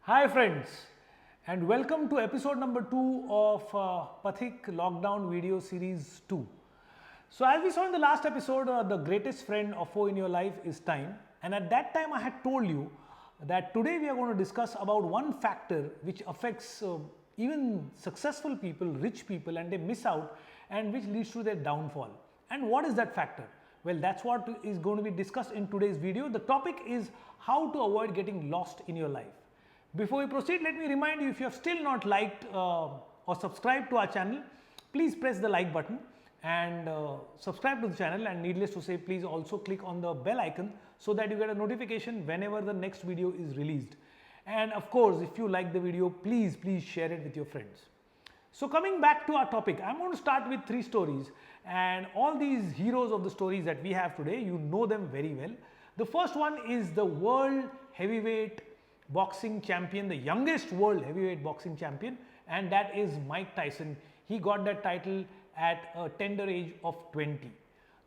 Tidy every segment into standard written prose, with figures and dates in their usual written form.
Hi friends, and welcome to episode number 2 of Pathik Lockdown Video Series 2. So as we saw in the last episode, the greatest friend of foe in your life is time, and at that time I had told you that today we are going to discuss about one factor which affects even successful people, rich people, and they miss out, and which leads to their downfall. And what is that factor? Well, that's what is going to be discussed in today's video. The topic is how to avoid getting lost in your life. Before we proceed, let me remind you, if you have still not liked or subscribed to our channel, please press the like button and subscribe to the channel, and needless to say, please also click on the bell icon so that you get a notification whenever the next video is released. And of course, if you like the video, please share it with your friends. So coming back to our topic, I'm going to start with 3 stories, and all these heroes of the stories that we have today, you know them very well. The first one is the world heavyweight boxing champion, the youngest world heavyweight boxing champion, and that is Mike Tyson. He got that title at a tender age of 20.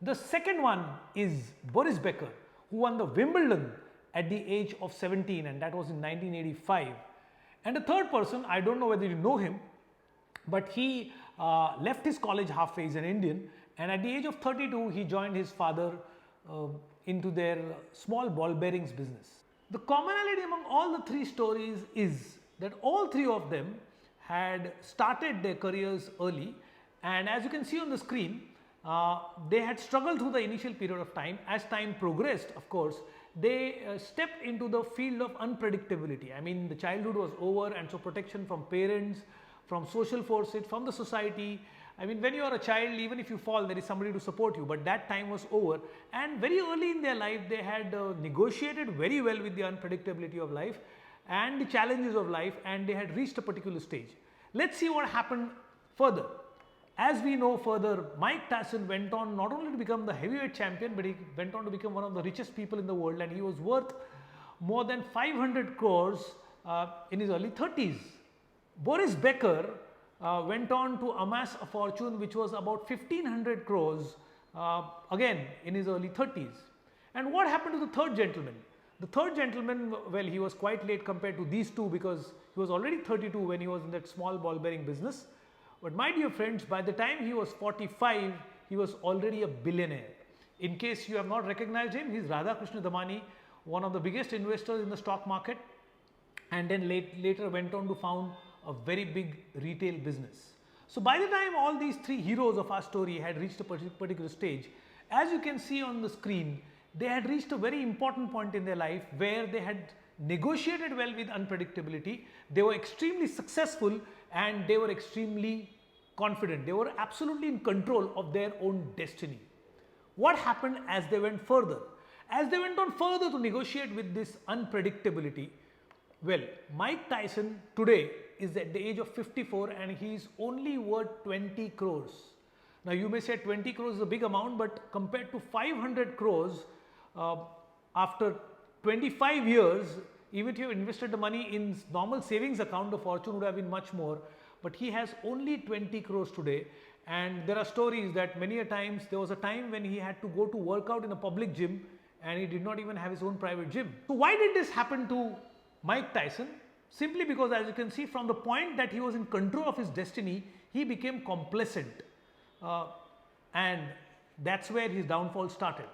The second one is Boris Becker, who won the Wimbledon at the age of 17, and that was in 1985. And the third person, I don't know whether you know him, but he left his college halfway. He's an Indian, and at the age of 32 he joined his father into their small ball bearings business. The commonality among all the 3 stories is that all 3 of them had started their careers early, and as you can see on the screen, they had struggled through the initial period of time. As time progressed, of course, they stepped into the field of unpredictability. I mean, the childhood was over, and so protection from parents, from social forces, from the society. I mean, when you are a child, even if you fall, there is somebody to support you, but that time was over, and very early in their life they had negotiated very well with the unpredictability of life and the challenges of life, and they had reached a particular stage. Let's see what happened further. As we know further, Mike Tyson went on not only to become the heavyweight champion, but he went on to become one of the richest people in the world, and he was worth more than 500 crores in his early 30s. Boris Becker went on to amass a fortune which was about 1500 crores again in his early 30s. And what happened to the third gentleman? The third gentleman, well, he was quite late compared to these two, because he was already 32 when he was in that small ball bearing business. But my dear friends, by the time he was 45, he was already a billionaire. In case you have not recognized him, he is Radhakrishna Damani, one of the biggest investors in the stock market, and then later went on to found a very big retail business. So by the time all these 3 heroes of our story had reached a particular stage, as you can see on the screen, they had reached a very important point in their life where they had negotiated well with unpredictability. They were extremely successful, and they were extremely confident. They were absolutely in control of their own destiny. What happened as they went further? As they went on further to negotiate with this unpredictability, well, Mike Tyson today is at the age of 54, and he is only worth 20 crores. Now you may say 20 crores is a big amount, but compared to 500 crores after 25 years, even if you have invested the money in normal savings account, the fortune would have been much more. But he has only 20 crores today, and there are stories that many a times there was a time when he had to go to work out in a public gym, and he did not even have his own private gym. So why did this happen to Mike Tyson? Simply because, as you can see, from the point that he was in control of his destiny, he became complacent, and that's where his downfall started.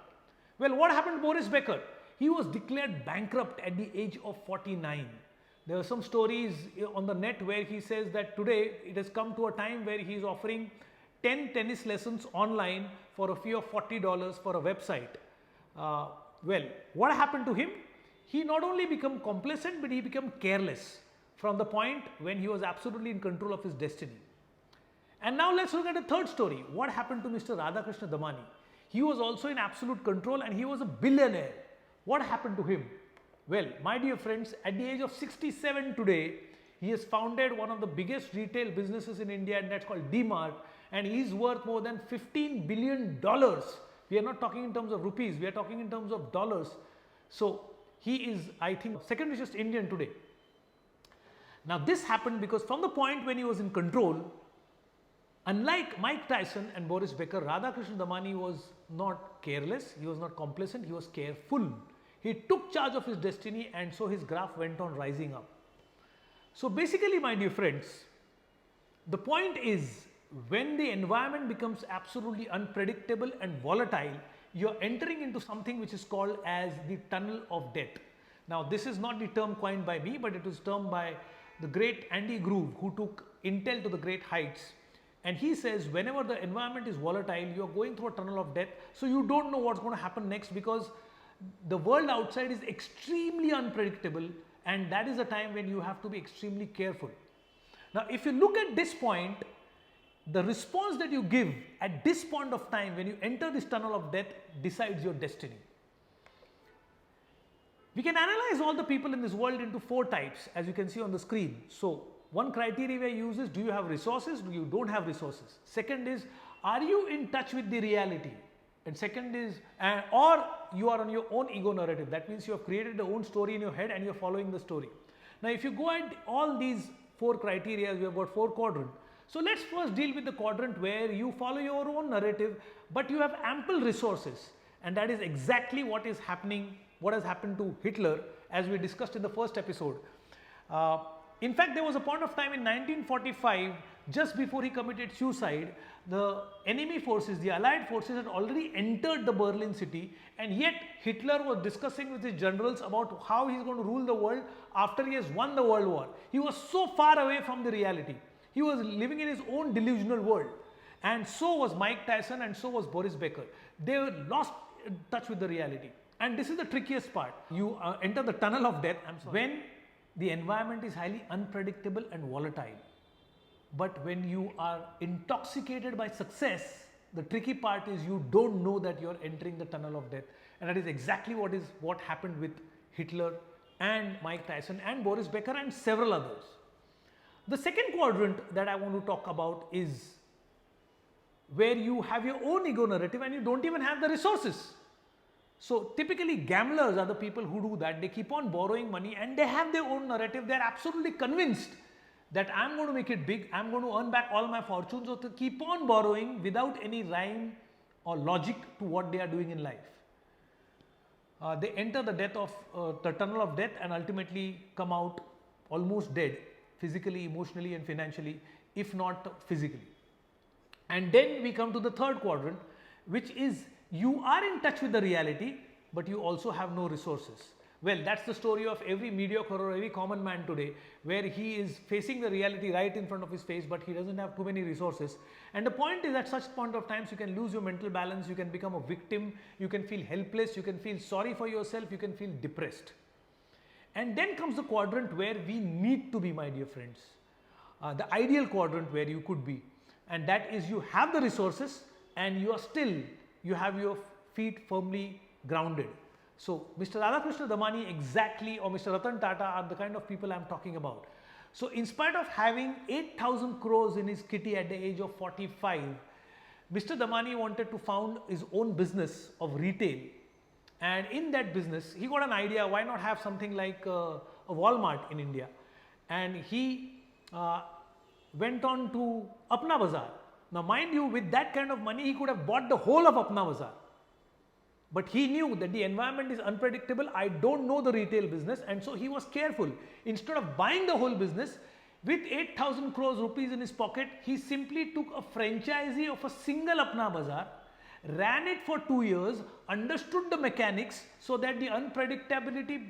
Well, what happened to Boris Becker? He was declared bankrupt at the age of 49. There are some stories on the net where he says that today it has come to a time where he is offering 10 tennis lessons online for a fee of $40 for a website. Well, what happened to him? He not only became complacent, but he became careless from the point when he was absolutely in control of his destiny. And now let's look at the third story. What happened to Mr. Radhakrishna Damani? He was also in absolute control, and he was a billionaire. What happened to him? Well, my dear friends, at the age of 67 today, he has founded one of the biggest retail businesses in India, and that's called D-Mart, and he is worth more than $15 billion. We are not talking in terms of rupees, we are talking in terms of dollars. So he is, I think, second richest Indian today. Now this happened because from the point when he was in control, unlike Mike Tyson and Boris Becker, Radhakrishna Damani was not careless, he was not complacent, he was careful. He took charge of his destiny, and so his graph went on rising up. So basically, my dear friends, the point is, when the environment becomes absolutely unpredictable and volatile, you're entering into something which is called as the tunnel of death. Now, this is not the term coined by me, but it was termed by the great Andy Grove, who took Intel to the great heights. And he says, whenever the environment is volatile, you're going through a tunnel of death. So you don't know what's going to happen next, because the world outside is extremely unpredictable, and that is a time when you have to be extremely careful. Now, if you look at this point, the response that you give at this point of time when you enter this tunnel of death decides your destiny. We can analyze all the people in this world into 4 types, as you can see on the screen. So, one criteria we use is, do you have resources? Do you don't have resources? Second is, are you in touch with the reality? And second is, or you are on your own ego narrative. That means you have created your own story in your head and you are following the story. Now, if you go at all these 4 criteria, we have got 4 quadrants. So, let us first deal with the quadrant where you follow your own narrative, but you have ample resources, and that is exactly what is happening, what has happened to Hitler, as we discussed in the first episode. In fact, there was a point of time in 1945, just before he committed suicide, the enemy forces, the Allied forces had already entered the Berlin city, and yet Hitler was discussing with his generals about how he is going to rule the world after he has won the World War. He was so far away from the reality. He was living in his own delusional world, and so was Mike Tyson, and so was Boris Becker. They lost touch with the reality, and this is the trickiest part. You enter the tunnel of death when the environment is highly unpredictable and volatile. But when you are intoxicated by success, the tricky part is you don't know that you are entering the tunnel of death, and that is exactly what happened with Hitler and Mike Tyson and Boris Becker and several others. The second quadrant that I want to talk about is where you have your own ego narrative and you don't even have the resources. So typically gamblers are the people who do that. They keep on borrowing money and they have their own narrative. They are absolutely convinced that I am going to make it big, I am going to earn back all my fortunes, so to keep on borrowing without any rhyme or logic to what they are doing in life. They enter the tunnel of death and ultimately come out almost dead, physically, emotionally and financially, if not physically. And then we come to the third quadrant, which is you are in touch with the reality, but you also have no resources. Well, that's the story of every mediocre or every common man today, where he is facing the reality right in front of his face, but he doesn't have too many resources. And the point is, at such point of times, you can lose your mental balance, you can become a victim, you can feel helpless, you can feel sorry for yourself, you can feel depressed. And then comes the quadrant where we need to be, my dear friends, the ideal quadrant where you could be, and that is you have the resources and you have your feet firmly grounded. So, Mr. Radhakrishna Damani exactly, or Mr. Ratan Tata are the kind of people I am talking about. So, in spite of having 8,000 crores in his kitty at the age of 45, Mr. Damani wanted to found his own business of retail. And in that business, he got an idea, why not have something like a Walmart in India. And he went on to Apna Bazaar. Now, mind you, with that kind of money, he could have bought the whole of Apna Bazaar. But he knew that the environment is unpredictable, I don't know the retail business, and so he was careful. Instead of buying the whole business, with 8,000 crores rupees in his pocket, he simply took a franchisee of a single Apna Bazaar, ran it for 2 years, understood the mechanics so that the unpredictability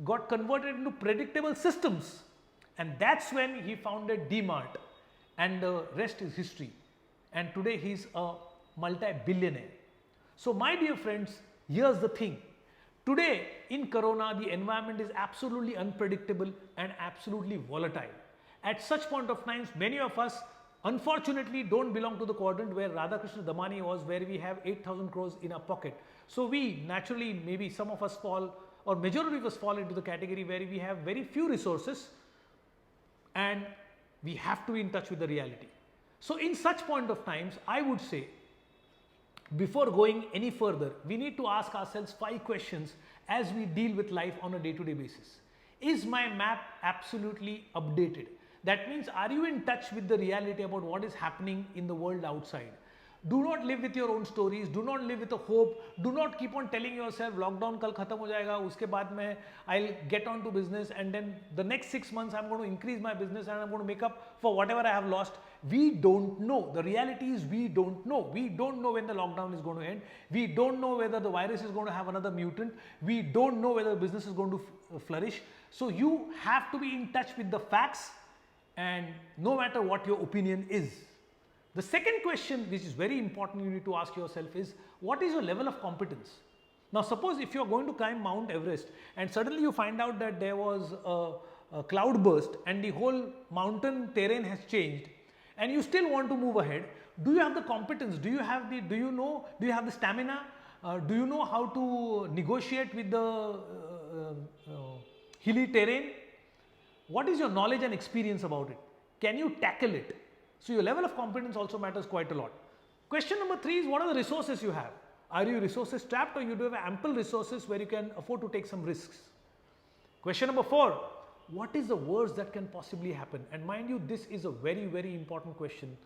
got converted into predictable systems. And that's when he founded D-Mart, and the rest is history. And today he is a multi-billionaire. So my dear friends, here's the thing. Today in Corona, the environment is absolutely unpredictable and absolutely volatile. At such point of times, many of us unfortunately don't belong to the quadrant where Radhakrishna Damani was, where we have 8,000 crores in our pocket. So we naturally, maybe some of us fall, or majority of us fall into the category where we have very few resources and we have to be in touch with the reality. So in such point of times, I would say, before going any further, we need to ask ourselves 5 questions as we deal with life on a day-to-day basis. Is my map absolutely updated? That means, are you in touch with the reality about what is happening in the world outside? Do not live with your own stories. Do not live with a hope. Do not keep on telling yourself lockdown कल खत्म हो जाएगा, उसके बाद मैं I'll get on to business and then the next 6 months I'm going to increase my business and I'm going to make up for whatever I have lost. We don't know. The reality is we don't know. We don't know when the lockdown is going to end. We don't know whether the virus is going to have another mutant. We don't know whether the business is going to flourish. So you have to be in touch with the facts, and no matter what your opinion is. The second question, which is very important, you need to ask yourself is, what is your level of competence? Now suppose if you are going to climb Mount Everest and suddenly you find out that there was a cloud burst and the whole mountain terrain has changed and you still want to move ahead, do you have the competence? Do you have the stamina? Do you know how to negotiate with the hilly terrain? What is your knowledge and experience about it? Can you tackle it? So your level of competence also matters quite a lot. Question number 3 is, what are the resources you have? Are you resources strapped, or you do have ample resources where you can afford to take some risks? Question number 4, what is the worst that can possibly happen? And mind you, this is a very, very important question.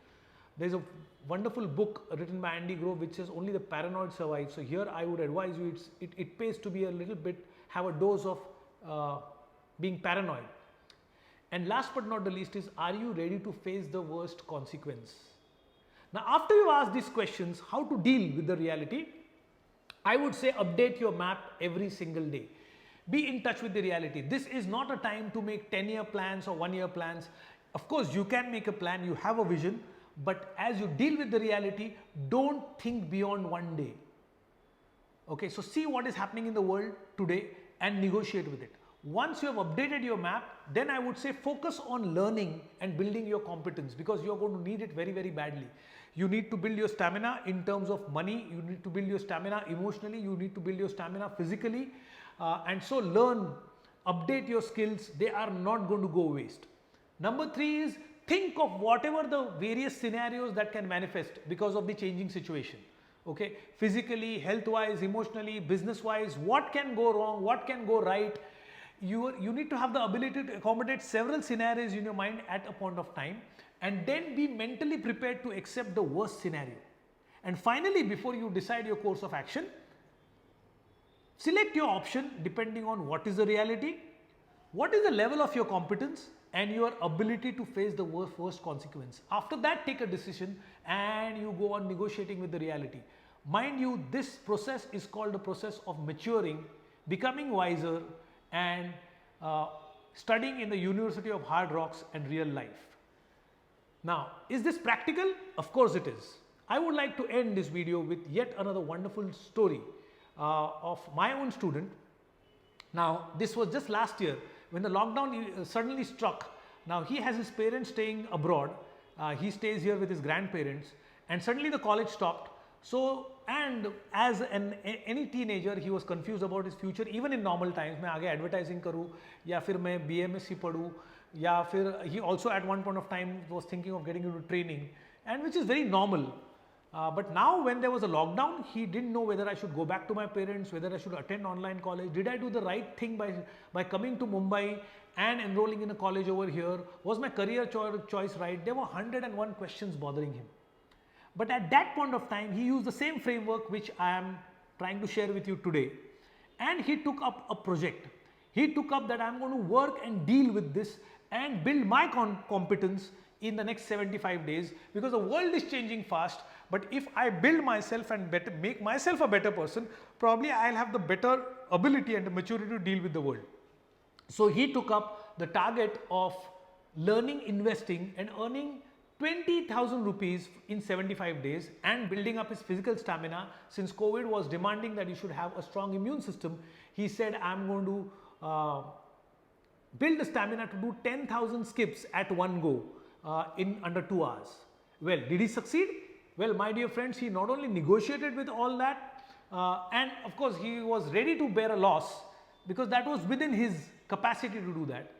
There is a wonderful book written by Andy Grove which says only the paranoid survive. So here I would advise you, it pays to be a little bit, have a dose of being paranoid. And last but not the least is, are you ready to face the worst consequence? Now after you ask these questions, how to deal with the reality, I would say update your map every single day. Be in touch with the reality. This is not a time to make 10-year plans or 1-year plans. Of course you can make a plan, you have a vision, but as you deal with the reality, don't think beyond one day. Okay, so see what is happening in the world today and negotiate with it. Once you have updated your map, then I would say focus on learning and building your competence, because you are going to need it very, very badly. You need to build your stamina in terms of money, you need to build your stamina emotionally, you need to build your stamina physically, and so learn, update your skills, they are not going to go waste. Number 3 is, think of whatever the various scenarios that can manifest because of the changing situation. Okay, physically, health wise, emotionally, business wise, what can go wrong, what can go right. You need to have the ability to accommodate several scenarios in your mind at a point of time, and then be mentally prepared to accept the worst scenario. And finally, before you decide your course of action, select your option depending on what is the reality, what is the level of your competence, and your ability to face the worst consequence. After that, take a decision and you go on negotiating with the reality. Mind you, this process is called the process of maturing, becoming wiser, and studying in the University of Hard Rocks and real life. Now, is this practical? Of course it is. I would like to end this video with yet another wonderful story of my own student. Now, this was just last year when the lockdown suddenly struck. Now, he has his parents staying abroad. He stays here with his grandparents, and suddenly the college stopped. So, and as any teenager, he was confused about his future, even in normal times. मैं आगे advertising करूँ या फिर मैं BMSc पढूँ या फिर he also at one point of time was thinking of getting into training, and which is very normal. But now when there was a lockdown, he didn't know whether I should go back to my parents, whether I should attend online college. Did I do the right thing by coming to Mumbai and enrolling in a college over here? Was my career choice right? There were 101 questions bothering him. But at that point of time, he used the same framework which I am trying to share with you today, and he took up a project. He took up that I am going to work and deal with this and build my competence in the next 75 days, because the world is changing fast. But if I build myself and make myself a better person, probably I will have the better ability and the maturity to deal with the world. So he took up the target of learning investing and earning 20,000 rupees in 75 days and building up his physical stamina. Since COVID was demanding that you should have a strong immune system, he said, I'm going to build the stamina to do 10,000 skips at one go in under 2 hours. Well, did he succeed? Well, my dear friends, he not only negotiated with all that, and of course he was ready to bear a loss, because that was within his capacity to do that.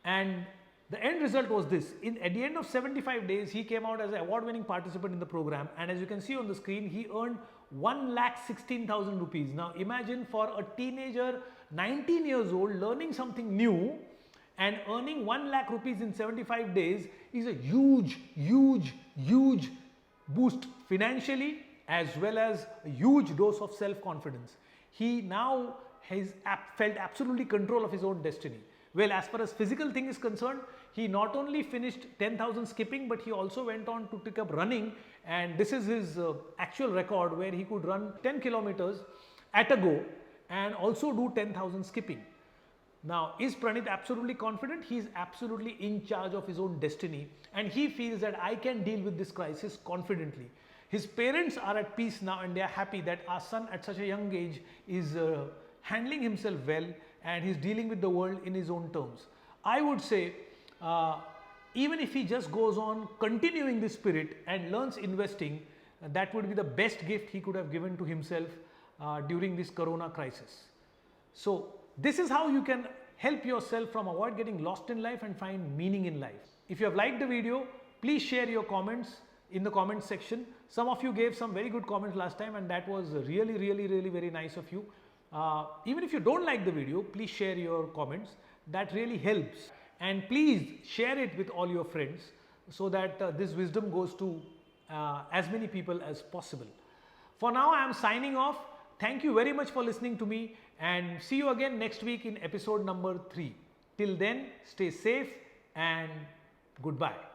And the end result was this. At the end of 75 days, he came out as an award-winning participant in the program, and as you can see on the screen, he earned 1,16,000 rupees. Now imagine, for a teenager, 19 years old, learning something new and earning 1 lakh rupees in 75 days is a huge boost financially as well as a huge dose of self-confidence. He now has felt absolutely control of his own destiny. Well, as far as physical thing is concerned, he not only finished 10,000 skipping, but he also went on to take up running, and this is his actual record, where he could run 10 kilometers at a go and also do 10,000 skipping. Now, is Pranit absolutely confident? He is absolutely in charge of his own destiny, and he feels that I can deal with this crisis confidently. His parents are at peace now, and they are happy that our son at such a young age is handling himself well, and he's dealing with the world in his own terms. I would say even if he just goes on continuing this spirit and learns investing, that would be the best gift he could have given to himself during this corona crisis. So this is how you can help yourself from avoid getting lost in life and find meaning in life. If you have liked the video, please share your comments in the comment section. Some of you gave some very good comments last time, and that was really very nice of you. Even if you don't like the video, please share your comments. That really helps. And please share it with all your friends so that this wisdom goes to as many people as possible. For now, I am signing off. Thank you very much for listening to me, and see you again next week in episode number 3. Till then, stay safe and goodbye.